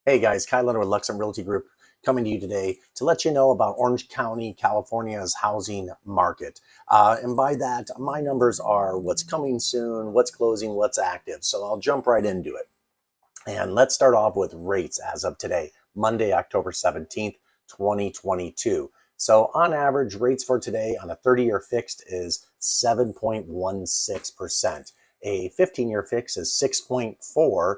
Hey guys, Kyle Leonard with Luxem Realty Group coming to you today to let you know about Orange County, California's housing market. And by that, my numbers are what's coming soon, what's closing, what's active. So I'll jump right into it. And let's start off with rates as of today, Monday, October 17th, 2022. So on average, rates for today on a 30-year fixed is 7.16%. A 15-year fix is 6.4.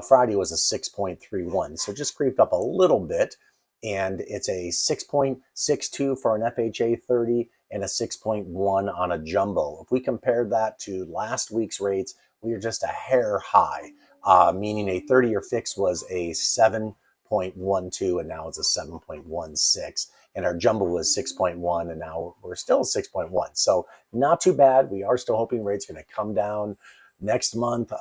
Friday was a 6.31. So just creeped up a little bit. And it's a 6.62 for an FHA 30 and a 6.1 on a jumbo. If we compare that to last week's rates, we are just a hair high. Meaning a 30-year fix was a 7.12 and now it's a 7.16. And our jumbo was 6.1 and now we're still 6.1. So not too bad. We are still hoping rates are going to come down next month.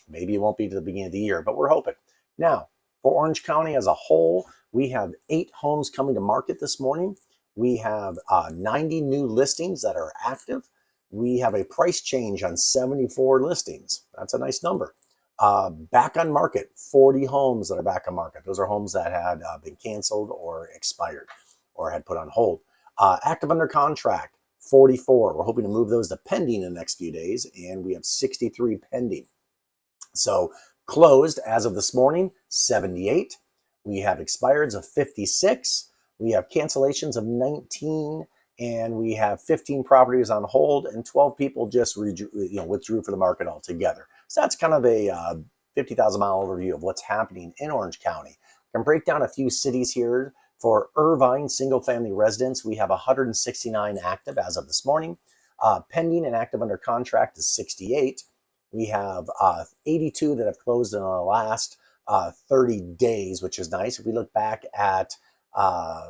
Maybe it won't be to the beginning of the year, but we're hoping. Now, for Orange County as a whole, we have 8 homes coming to market this morning. We have 90 new listings that are active. We have a price change on 74 listings. That's a nice number. Back on market, 40 homes that are back on market. Those are homes that had been canceled or expired or had put on hold. Active under contract, 44. We're hoping to move those to pending in the next few days, and we have 63 pending. So closed as of this morning, 78. We have expireds of 56. We have cancellations of 19. And we have 15 properties on hold, and 12 people just withdrew for the market altogether. So that's kind of a 50,000 mile overview of what's happening in Orange County. I can break down a few cities here. For Irvine single family residents, we have 169 active as of this morning. Pending and active under contract is 68. We have 82 that have closed in the last 30 days, which is nice. If we look back at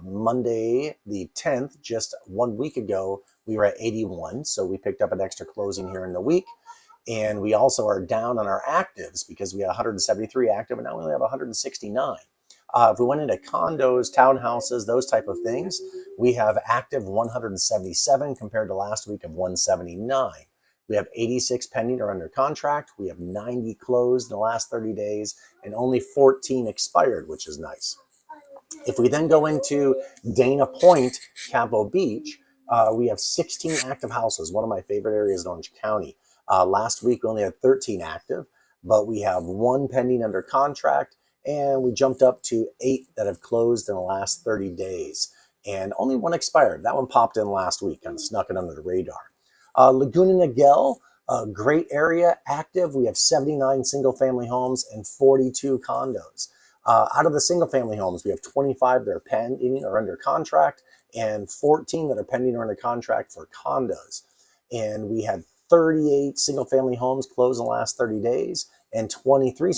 Monday the 10th, just 1 week ago, we were at 81. So we picked up an extra closing here in the week. And we also are down on our actives because we had 173 active and now we only have 169. If we went into condos, townhouses, those type of things, we have active 177 compared to last week of 179. We have 86 pending or under contract. We have 90 closed in the last 30 days and only 14 expired, which is nice. If we then go into Dana Point, Campo Beach, we have 16 active houses, one of my favorite areas in Orange County. Last week, we only had 13 active, but we have 1 pending under contract, and we jumped up to 8 that have closed in the last 30 days, and only 1 expired. That one popped in last week, kind of snuck it under the radar. Laguna Niguel, a great area, active. We have 79 single-family homes and 42 condos. Out of the single-family homes, we have 25 that are pending or under contract and 14 that are pending or under contract for condos. And we had 38 single-family homes close in the last 30 days and 23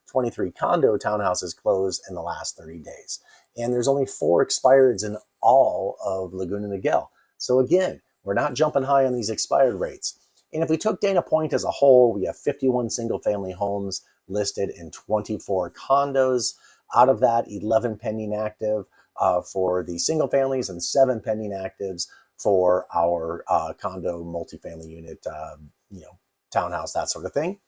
23 condo townhouses closed in the last 30 days. And there's only 4 expireds in all of Laguna Niguel. So again, we're not jumping high on these expired rates. And if we took Dana Point as a whole, we have 51 single-family homes listed in 24 condos. Out of that, 11 pending active for the single families and 7 pending actives for our condo multifamily unit, townhouse, that sort of thing.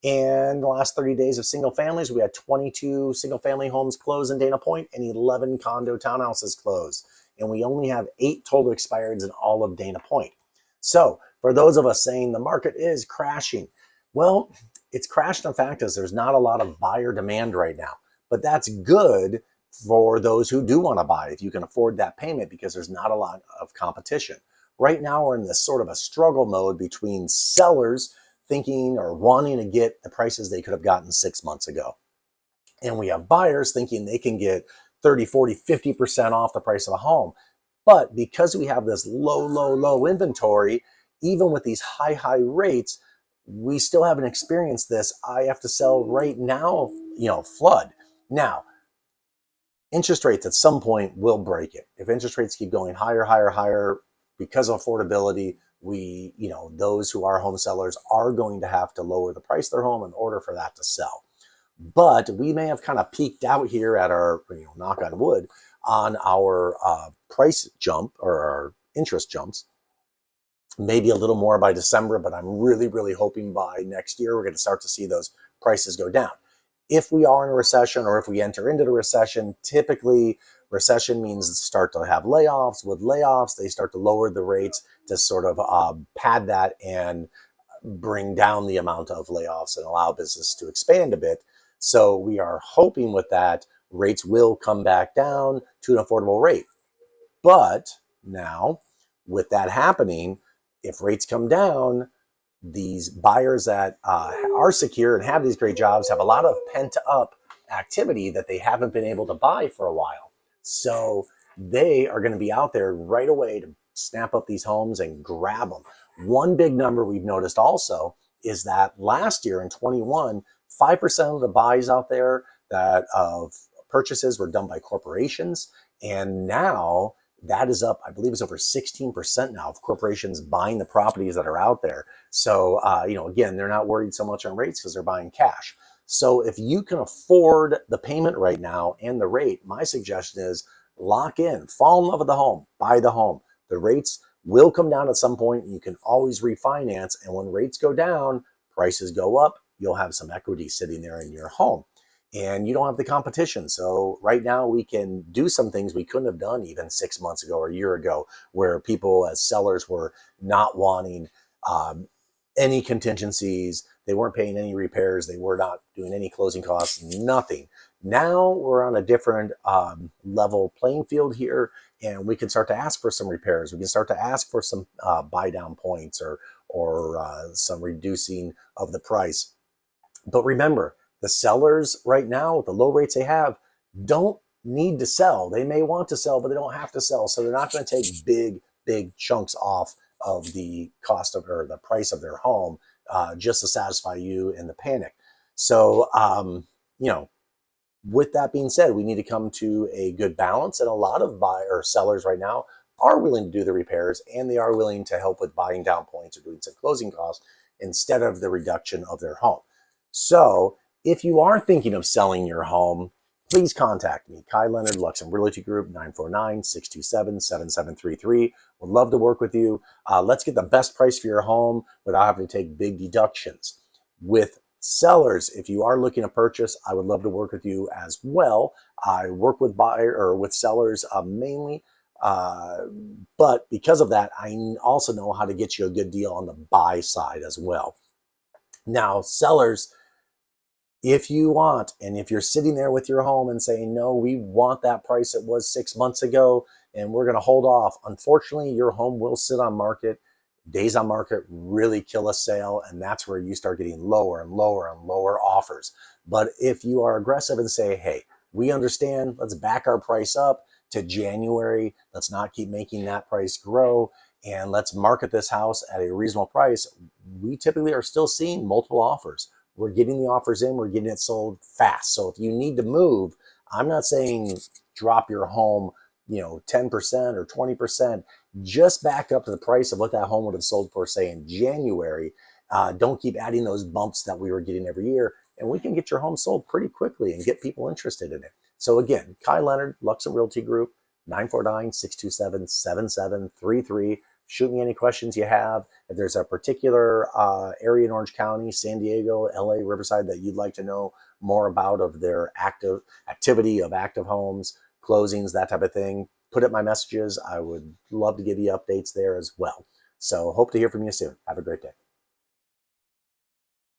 And the last 30 days of single families, we had 22 single family homes closed in Dana Point and 11 condo townhouses closed. And we only have 8 total expireds in all of Dana Point. So for those of us saying the market is crashing, well, it's crashed in fact as there's not a lot of buyer demand right now. But that's good for those who do want to buy if you can afford that payment because there's not a lot of competition. Right now we're in this sort of a struggle mode between sellers thinking or wanting to get the prices they could have gotten 6 months ago. And we have buyers thinking they can get 30, 40, 50% off the price of a home. But because we have this low inventory, even with these high rates, we still haven't experienced this I have to sell right now, flood. Now, interest rates at some point will break it. If interest rates keep going higher, because of affordability, those who are home sellers are going to have to lower the price of their home in order for that to sell. But we may have kind of peaked out here at our, knock on wood, on our price jump or our interest jumps. Maybe a little more by December, but I'm really hoping by next year we're going to start to see those prices go down. if we are in a recession or if we enter into the recession, typically recession means start to have layoffs. With layoffs, they start to lower the rates to sort of pad that and bring down the amount of layoffs and allow business to expand a bit. So we are hoping with that rates will come back down to an affordable rate. But now, with that happening, if rates come down, these buyers that are secure and have these great jobs have a lot of pent up activity that they haven't been able to buy for a while. So they are going to be out there right away to snap up these homes and grab them. One big number we've noticed also is that last year in 21, 5% of the buys out there that of purchases were done by corporations. And now that is up, I believe it's over 16% now of corporations buying the properties that are out there. So, again, they're not worried so much on rates because they're buying cash. So if you can afford the payment right now and the rate, my suggestion is lock in, fall in love with the home, buy the home. The rates will come down at some point. You can always refinance. And when rates go down, prices go up, you'll have some equity sitting there in your home. And you don't have the competition. So right now we can do some things we couldn't have done even 6 months ago or a year ago, where people as sellers were not wanting any contingencies. They weren't paying any repairs. They were not doing any closing costs, nothing. Now we're on a different level playing field here, and we can start to ask for some repairs. We can start to ask for some buy down points or some reducing of the price. But remember, the sellers right now, with the low rates they have, don't need to sell. They may want to sell, but they don't have to sell. So they're not going to take big chunks off of the cost of or the price of their home just to satisfy you in the panic. So, with that being said, we need to come to a good balance. And a lot of sellers right now are willing to do the repairs, and they are willing to help with buying down points or doing some closing costs instead of the reduction of their home. So if you are thinking of selling your home, please contact me, Kai Leonard, Luxem Realty Group, 949-627-7733. Would love to work with you. Let's get the best price for your home without having to take big deductions. With sellers, if you are looking to purchase, I would love to work with you as well. I work with sellers mainly, but because of that, I also know how to get you a good deal on the buy side as well. Now, sellers, if you want, and if you're sitting there with your home and saying, no, we want that price it was 6 months ago, and we're going to hold off, unfortunately, your home will sit on market. Days on market really kill a sale, and that's where you start getting lower and lower and lower offers. But if you are aggressive and say, hey, we understand, let's back our price up to January, let's not keep making that price grow, and let's market this house at a reasonable price, we typically are still seeing multiple offers. We're getting the offers in, we're getting it sold fast. So if you need to move, I'm not saying drop your home, 10% or 20%. Just back up to the price of what that home would have sold for, say, in January. Don't keep adding those bumps that we were getting every year. And we can get your home sold pretty quickly and get people interested in it. So again, Kai Leonard, Luxem Realty Group, 949-627-7733. Shoot me any questions you have. If there's a particular area in Orange County, San Diego, LA, Riverside that you'd like to know more about of their activity of active homes, closings, that type of thing, put up my messages. I would love to give you updates there as well. So hope to hear from you soon. Have a great day.